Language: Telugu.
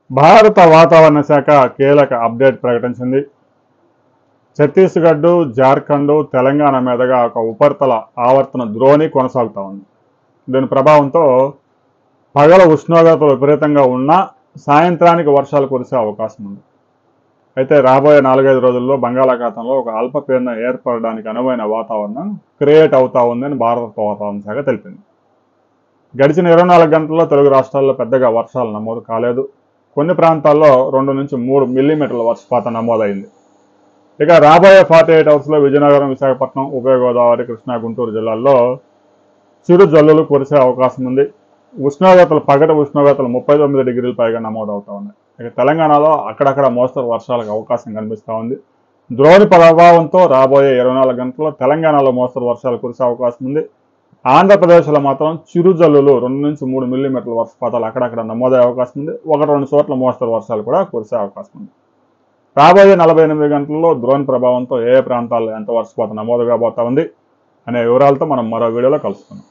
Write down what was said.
భారత వాతావరణ శాఖ కీలక అప్డేట్ ప్రకటించింది. ఛత్తీస్గఢ్, జార్ఖండ్, తెలంగాణ మీదుగా ఒక ఉపరితల ఆవర్తన ద్రోణి కొనసాగుతూ ఉంది. దీని ప్రభావంతో పగల ఉష్ణోగ్రతలు విపరీతంగా ఉన్నా సాయంత్రానికి వర్షాలు కురిసే అవకాశం ఉంది. అయితే రాబోయే 4-5 రోజుల్లో బంగాళాఖాతంలో ఒక అల్పపీడనం ఏర్పడడానికి అనువైన వాతావరణం క్రియేట్ అవుతా ఉందని భారత వాతావరణ శాఖ తెలిపింది. గడిచిన 24 గంటల్లో తెలుగు రాష్ట్రాల్లో పెద్దగా వర్షాలు నమోదు కాలేదు. కొన్ని ప్రాంతాల్లో 2 నుంచి 3 మిల్లీమీటర్ల వర్షపాతం నమోదైంది. ఇక రాబోయే 48 అవర్స్లో విజయనగరం, విశాఖపట్నం, ఉభయ గోదావరి, కృష్ణా, గుంటూరు జిల్లాల్లో చిరు జల్లులు కురిసే అవకాశం ఉంది. పగటి ఉష్ణోగ్రతలు 39 డిగ్రీల పైగా నమోదవుతా ఉన్నాయి. ఇక తెలంగాణలో అక్కడక్కడ మోస్తరు వర్షాలకు అవకాశం కనిపిస్తూ ఉంది. ద్రోణి ప్రభావంతో రాబోయే 24 గంటల్లో తెలంగాణలో మోస్తరు వర్షాలు కురిసే అవకాశం ఉంది. ఆంధ్రప్రదేశ్లో మాత్రం చిరు జల్లులు 2 నుంచి 3 మిల్లీమీటర్ల వర్షపాతాలు అక్కడక్కడ నమోదయ్యే అవకాశం ఉంది. 1-2 చోట్ల మోస్తరు వర్షాలు కూడా కురిసే అవకాశం ఉంది. రాబోయే 48 గంటల్లో ద్రోణి ప్రభావంతో ఏ ప్రాంతాల్లో ఎంత వర్షపాతం నమోదు కాబోతా ఉంది అనే వివరాలతో మనం మరో వీడియోలో కలుసుకుందాం.